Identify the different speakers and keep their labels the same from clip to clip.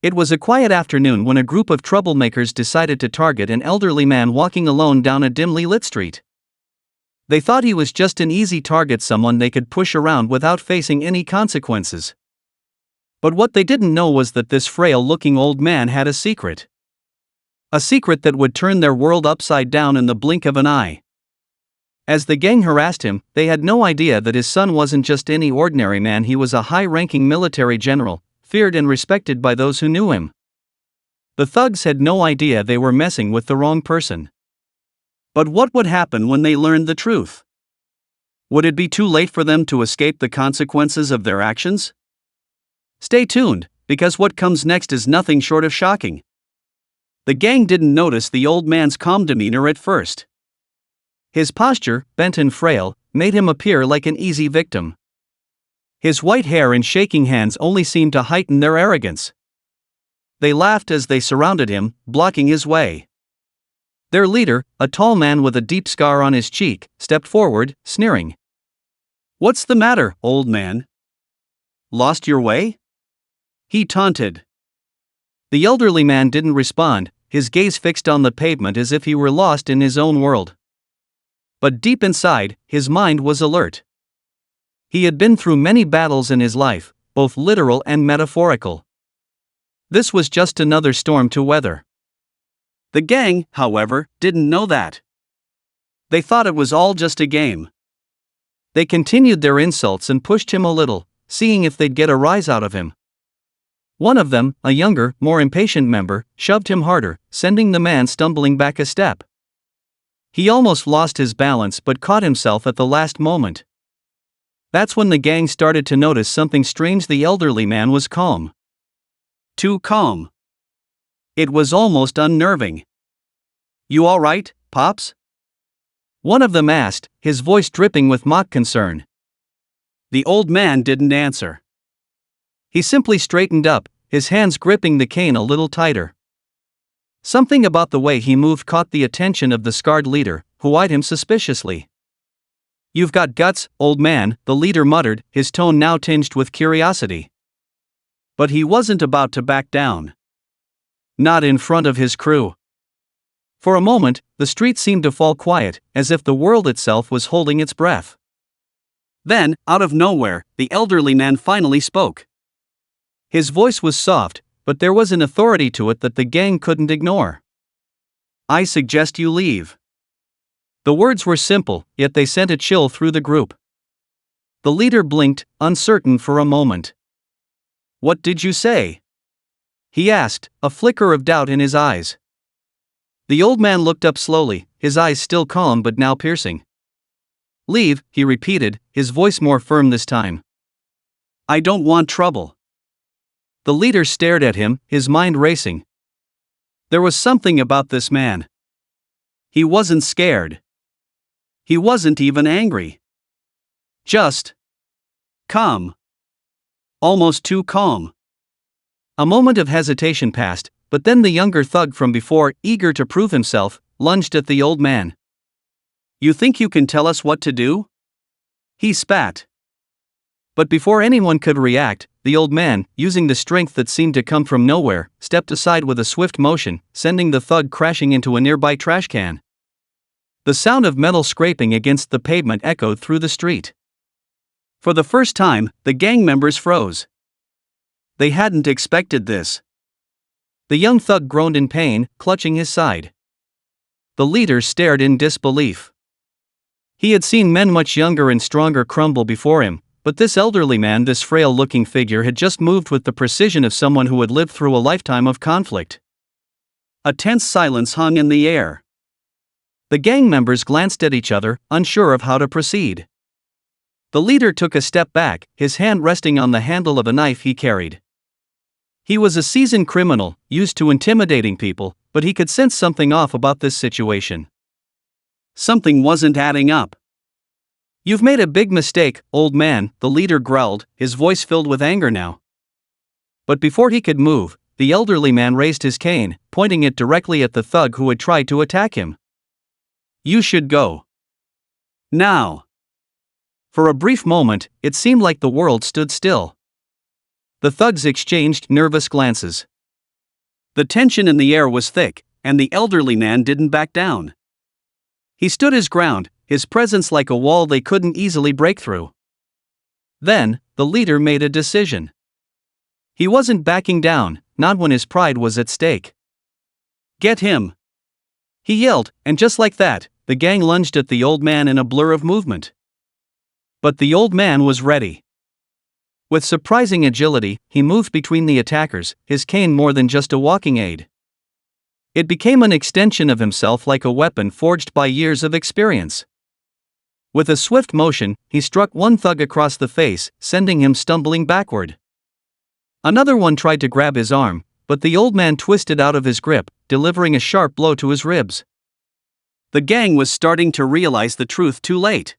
Speaker 1: It was a quiet afternoon when a group of troublemakers decided to target an elderly man walking alone down a dimly lit street. They thought he was just an easy target, someone they could push around without facing any consequences. But what they didn't know was that this frail-looking old man had a secret. A secret that would turn their world upside down in the blink of an eye. As the gang harassed him, they had no idea that his son wasn't just any ordinary man. He was a high-ranking military general, feared and respected by those who knew him. The thugs had no idea they were messing with the wrong person. But what would happen when they learned the truth? Would it be too late for them to escape the consequences of their actions? Stay tuned, because what comes next is nothing short of shocking. The gang didn't notice the old man's calm demeanor at first. His posture, bent and frail, made him appear like an easy victim. His white hair and shaking hands only seemed to heighten their arrogance. They laughed as they surrounded him, blocking his way. Their leader, a tall man with a deep scar on his cheek, stepped forward, sneering. "What's the matter, old man? Lost your way?" he taunted. The elderly man didn't respond, his gaze fixed on the pavement as if he were lost in his own world. But deep inside, his mind was alert. He had been through many battles in his life, both literal and metaphorical. This was just another storm to weather. The gang, however, didn't know that. They thought it was all just a game. They continued their insults and pushed him a little, seeing if they'd get a rise out of him. One of them, a younger, more impatient member, shoved him harder, sending the man stumbling back a step. He almost lost his balance but caught himself at the last moment. That's when the gang started to notice something strange. The elderly man was calm. Too calm. It was almost unnerving. "You all right, Pops?" one of them asked, his voice dripping with mock concern. The old man didn't answer. He simply straightened up, his hands gripping the cane a little tighter. Something about the way he moved caught the attention of the scarred leader, who eyed him suspiciously. "You've got guts, old man," the leader muttered, his tone now tinged with curiosity. But he wasn't about to back down. Not in front of his crew. For a moment, the street seemed to fall quiet, as if the world itself was holding its breath. Then, out of nowhere, the elderly man finally spoke. His voice was soft, but there was an authority to it that the gang couldn't ignore. "I suggest you leave." The words were simple, yet they sent a chill through the group. The leader blinked, uncertain for a moment. "What did you say?" he asked, a flicker of doubt in his eyes. The old man looked up slowly, his eyes still calm but now piercing. "Leave," he repeated, his voice more firm this time. "I don't want trouble." The leader stared at him, his mind racing. There was something about this man. He wasn't scared. He wasn't even angry. Just calm. Almost too calm. A moment of hesitation passed, but then the younger thug from before, eager to prove himself, lunged at the old man. "You think you can tell us what to do?" he spat. But before anyone could react, the old man, using the strength that seemed to come from nowhere, stepped aside with a swift motion, sending the thug crashing into a nearby trash can. The sound of metal scraping against the pavement echoed through the street. For the first time, the gang members froze. They hadn't expected this. The young thug groaned in pain, clutching his side. The leader stared in disbelief. He had seen men much younger and stronger crumble before him, but this elderly man, this frail-looking figure, had just moved with the precision of someone who had lived through a lifetime of conflict. A tense silence hung in the air. The gang members glanced at each other, unsure of how to proceed. The leader took a step back, his hand resting on the handle of a knife he carried. He was a seasoned criminal, used to intimidating people, but he could sense something off about this situation. Something wasn't adding up. "You've made a big mistake, old man," the leader growled, his voice filled with anger now. But before he could move, the elderly man raised his cane, pointing it directly at the thug who had tried to attack him. "You should go. Now." For a brief moment, it seemed like the world stood still. The thugs exchanged nervous glances.
Speaker 2: The tension in the air was thick, and the elderly man didn't back down. He stood his ground, his presence like a wall they couldn't easily break through. Then, the leader made a decision. He wasn't backing down, not when his pride was at stake. "Get him!" he yelled, and just like that, the gang lunged at the old man in a blur of movement. But the old man was ready. With surprising agility, he moved between the attackers, his cane more than just a walking aid. It became an extension of himself, like a weapon forged by years of experience. With a swift motion, he struck one thug across the face, sending him stumbling backward. Another one tried to grab his arm, but the old man twisted out of his grip, delivering a sharp blow to his ribs. The gang was starting to realize the truth too late.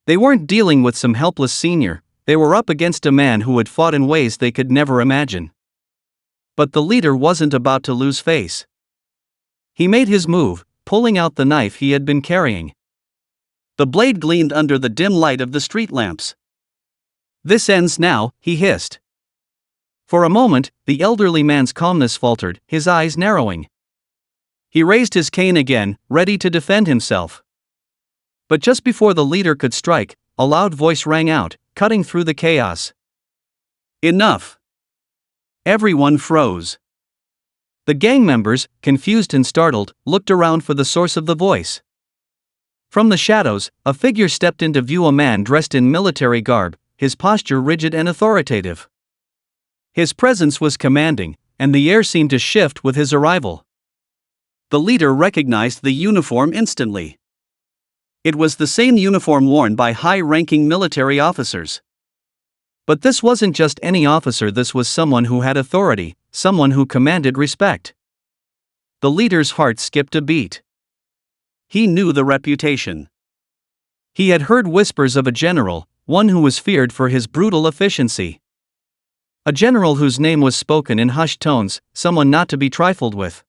Speaker 2: They weren't dealing with some helpless senior, they were up against a man who had fought in ways they could never imagine. But the leader wasn't about to lose face. He made his move, pulling out the knife he had been carrying. The blade gleamed under the dim light of the street lamps. "This ends now," he hissed. For a moment, the elderly man's calmness faltered, his eyes narrowing. He raised his cane again, ready to defend himself. But just before the leader could strike, a loud voice rang out, cutting through the chaos. "Enough!" Everyone froze. The gang members, confused and startled, looked around for the source of the voice. From the shadows, a figure stepped into view, a man dressed in military garb, his posture rigid and authoritative. His presence was commanding, and the air seemed to shift with his arrival. The leader recognized the uniform instantly. It was the same uniform worn by high-ranking military officers. But this wasn't just any officer, this was someone who had authority, someone who commanded respect. The leader's heart skipped a beat. He knew the reputation. He had heard whispers of a general, one who was feared for his brutal efficiency. A general whose name was spoken in hushed tones, someone not to be trifled with.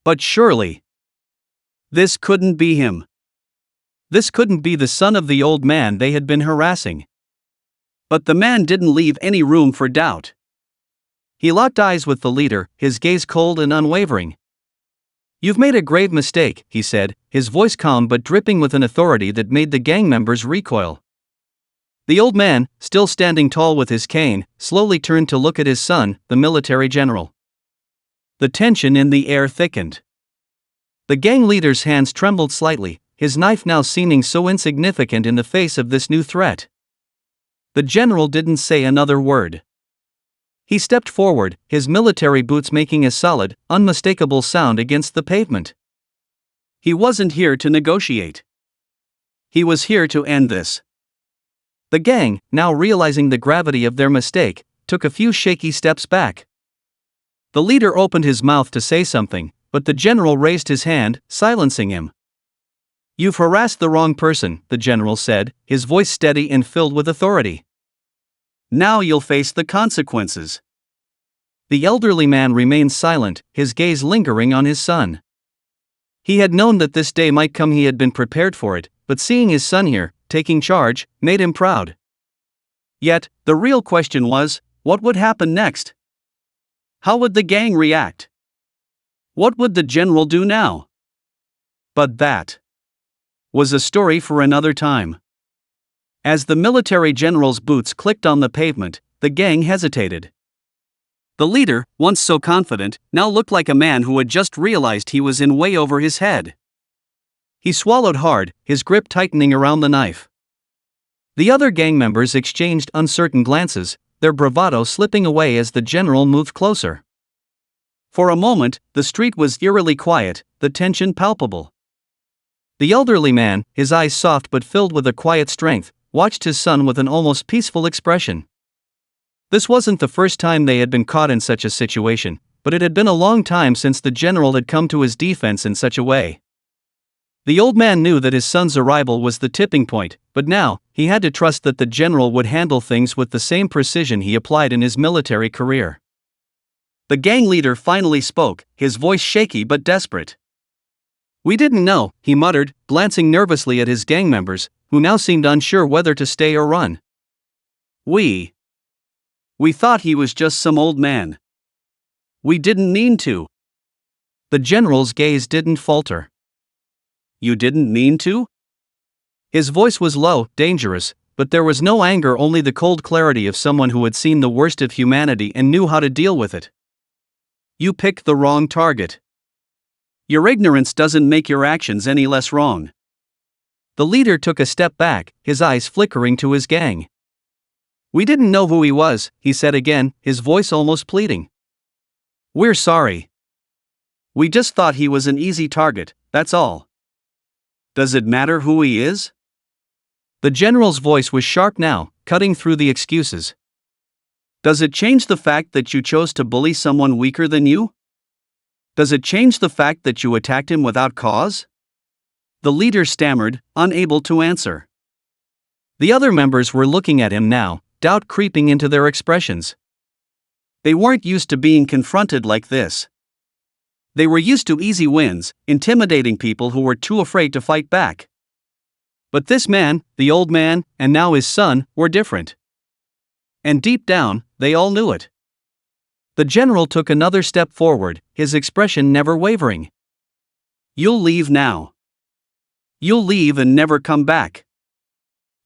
Speaker 2: But surely, this couldn't be him. This couldn't be the son of the old man they had been harassing. But the man didn't leave any room for doubt. He locked eyes with the leader, his gaze cold and unwavering. "You've made a grave mistake," he said, his voice calm but dripping with an authority that made the gang members recoil. The old man, still standing tall with his cane, slowly turned to look at his son, the military general. The tension in the air thickened. The gang leader's hands trembled slightly, his knife now seeming so insignificant in the face of this new threat. The general didn't say another word. He stepped forward, his military boots making a solid, unmistakable sound against the pavement. He wasn't here to negotiate. He was here to end this. The gang, now realizing the gravity of their mistake, took a few shaky steps back. The leader opened his mouth to say something, but the general raised his hand, silencing him. "You've harassed the wrong person," the general said, his voice steady and filled with authority. "Now you'll face the consequences." The elderly man remained silent, his gaze lingering on his son. He had known that this day might come, he had been prepared for it, but seeing his son here, taking charge, made him proud. Yet, the real question was, what would happen next? How would the gang react? What would the general do now? But that was a story for another time. As the military general's boots clicked on the pavement, the gang hesitated. The leader, once so confident, now looked like a man who had just realized he was in way over his head. He swallowed hard, his grip tightening around the knife. The other gang members exchanged uncertain glances, their bravado slipping away as the general moved closer. For a moment, the street was eerily quiet, the tension palpable. The elderly man, his eyes soft but filled with a quiet strength, watched his son with an almost peaceful expression. This wasn't the first time they had been caught in such a situation, but it had been a long time since the general had come to his defense in such a way. The old man knew that his son's arrival was the tipping point, but now, he had to trust that the general would handle things with the same precision he applied in his military career. The gang leader finally spoke, his voice shaky but desperate. "We didn't know," he muttered, glancing nervously at his gang members, who now seemed unsure whether to stay or run. We thought he was just some old man. We didn't mean to.
Speaker 1: The general's gaze didn't falter.
Speaker 2: You didn't mean to?
Speaker 1: His voice was low, dangerous, but there was no anger, only the cold clarity of someone who had seen the worst of humanity and knew how to deal with it.
Speaker 2: You picked the wrong target. Your ignorance doesn't make your actions any less wrong.
Speaker 1: The leader took a step back, his eyes flickering to his gang.
Speaker 2: We didn't know who he was, he said again, his voice almost pleading. We're sorry. We just thought he was an easy target, that's all. Does it matter who he is?
Speaker 1: The general's voice was sharp now, cutting through the excuses.
Speaker 2: Does it change the fact that you chose to bully someone weaker than you? Does it change the fact that you attacked him without cause? The leader stammered, unable to answer.
Speaker 1: The other members were looking at him now, doubt creeping into their expressions.
Speaker 2: They weren't used to being confronted like this. They were used to easy wins, intimidating people who were too afraid to fight back. But this man, the old man, and now his son, were different. And deep down, they all knew it.
Speaker 1: The general took another step forward, his expression never wavering.
Speaker 2: You'll leave now. You'll leave and never come back.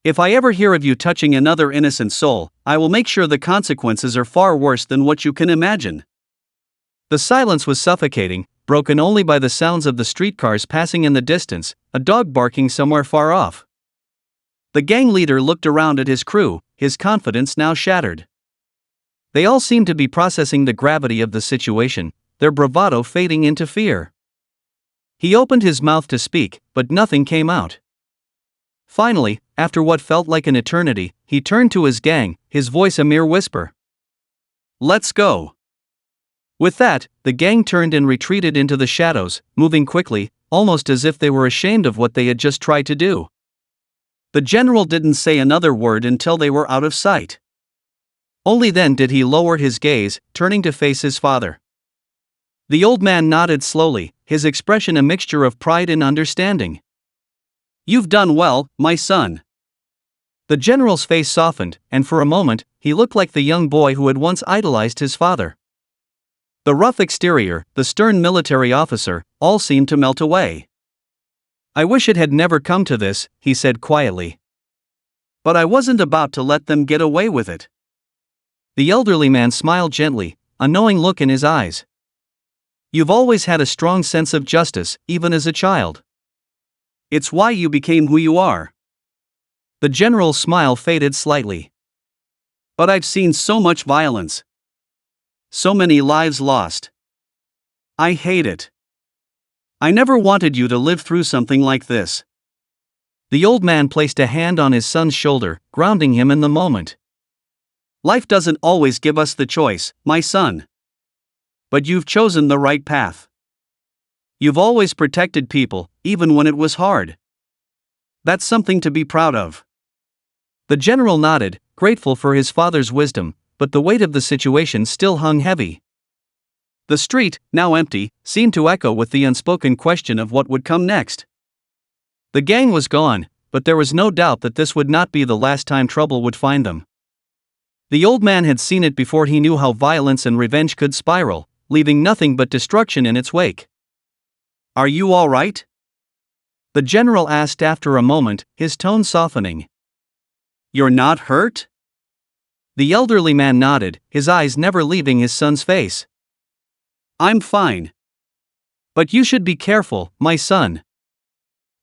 Speaker 2: If I ever hear of you touching another innocent soul, I will make sure the consequences are far worse than what you can imagine.
Speaker 1: The silence was suffocating, broken only by the sounds of the streetcars passing in the distance, a dog barking somewhere far off. The gang leader looked around at his crew, his confidence now shattered. They all seemed to be processing the gravity of the situation, their bravado fading into fear. He opened his mouth to speak, but nothing came out. Finally, after what felt like an eternity, he turned to his gang, his voice a mere whisper.
Speaker 2: Let's go.
Speaker 1: With that, the gang turned and retreated into the shadows, moving quickly, almost as if they were ashamed of what they had just tried to do.
Speaker 2: The general didn't say another word until they were out of sight.
Speaker 1: Only then did he lower his gaze, turning to face his father. The old man nodded slowly, his expression a mixture of pride and understanding.
Speaker 2: You've done well, my son.
Speaker 1: The general's face softened, and for a moment, he looked like the young boy who had once idolized his father. The rough exterior, the stern military officer, all seemed to melt away. I wish it had never come to this, he said quietly.
Speaker 2: But I wasn't about to let them get away with it.
Speaker 1: The elderly man smiled gently, a knowing look in his eyes. You've always had a strong sense of justice, even as a child.
Speaker 2: It's why you became who you are.
Speaker 1: The general's smile faded slightly.
Speaker 2: But I've seen so much violence. So many lives lost. I hate it. I never wanted you to live through something like this.
Speaker 1: The old man placed a hand on his son's shoulder, grounding him in the moment.
Speaker 2: Life doesn't always give us the choice, my son. But you've chosen the right path. You've always protected people, even when it was hard. That's something to be proud of.
Speaker 1: The general nodded, grateful for his father's wisdom, but the weight of the situation still hung heavy.
Speaker 2: The street, now empty, seemed to echo with the unspoken question of what would come next.
Speaker 1: The gang was gone, but there was no doubt that this would not be the last time trouble would find them. The old man had seen it before. He knew how violence and revenge could spiral, leaving nothing but destruction in its wake.
Speaker 2: Are you all right?
Speaker 1: The general asked after a moment, his tone softening.
Speaker 2: You're not hurt?
Speaker 1: The elderly man nodded, his eyes never leaving his son's face.
Speaker 2: I'm fine.
Speaker 1: But you should be careful, my son.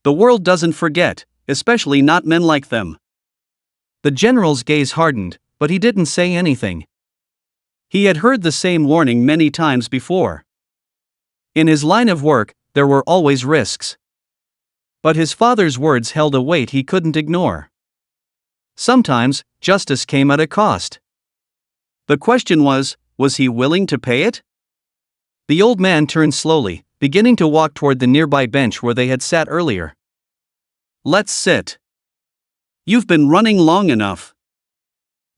Speaker 2: The world doesn't forget, especially not men like them.
Speaker 1: The general's gaze hardened, but he didn't say anything. He had heard the same warning many times before. In his line of work, there were always risks. But his father's words held a weight he couldn't ignore. Sometimes, justice came at a cost.
Speaker 2: The question was he willing to pay it?
Speaker 1: The old man turned slowly, beginning to walk toward the nearby bench where they had sat earlier.
Speaker 2: Let's sit. You've been running long enough.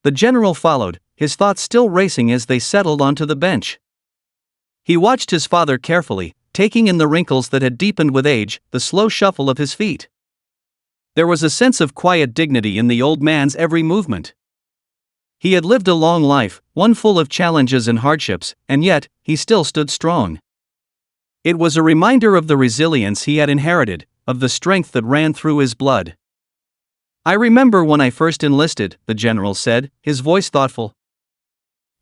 Speaker 1: The general followed, his thoughts still racing as they settled onto the bench. He watched his father carefully, taking in the wrinkles that had deepened with age, the slow shuffle of his feet. There was a sense of quiet dignity in the old man's every movement. He had lived a long life, one full of challenges and hardships, and yet, he still stood strong. It was a reminder of the resilience he had inherited, of the strength that ran through his blood. "I remember when I first enlisted," the general said, his voice thoughtful.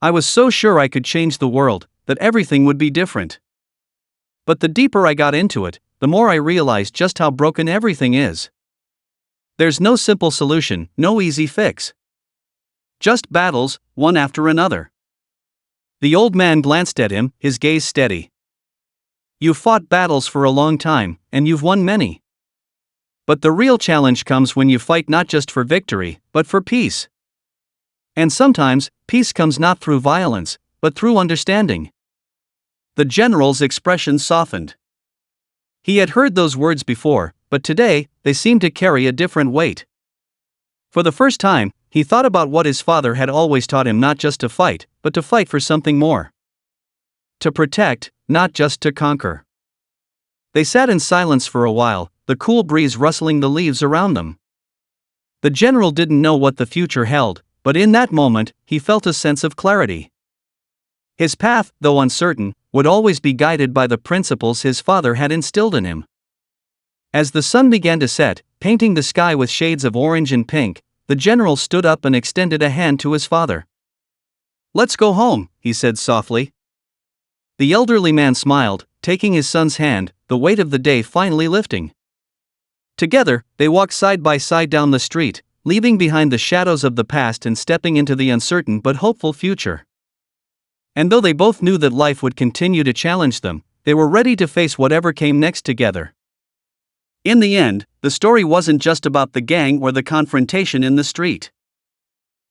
Speaker 1: "I was so sure I could change the world, that everything would be different. But the deeper I got into it, the more I realized just how broken everything is. There's no simple solution, no easy fix. Just battles, one after another." The old man glanced at him, his gaze steady. "You've fought battles for a long time, and you've won many. But the real challenge comes when you fight not just for victory, but for peace. And sometimes, peace comes not through violence, but through understanding." The general's expression softened. He had heard those words before, but today, they seemed to carry a different weight. For the first time, he thought about what his father had always taught him: not just to fight, but to fight for something more. To protect, not just to conquer. They sat in silence for a while, the cool breeze rustling the leaves around them. The general didn't know what the future held, but in that moment, he felt a sense of clarity. His path, though uncertain, would always be guided by the principles his father had instilled in him. As the sun began to set, painting the sky with shades of orange and pink, the general stood up and extended a hand to his father. "Let's go home," he said softly. The elderly man smiled, taking his son's hand, the weight of the day finally lifting. Together, they walked side by side down the street, leaving behind the shadows of the past and stepping into the uncertain but hopeful future. And though they both knew that life would continue to challenge them, they were ready to face whatever came next together. In the end, the story wasn't just about the gang or the confrontation in the street.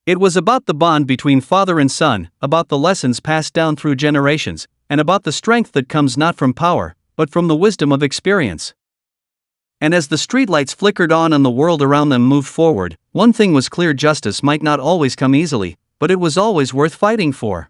Speaker 1: It was about the bond between father and son, about the lessons passed down through generations, and about the strength that comes not from power, but from the wisdom of experience. And as the streetlights flickered on and the world around them moved forward, one thing was clear: justice might not always come easily, but it was always worth fighting for.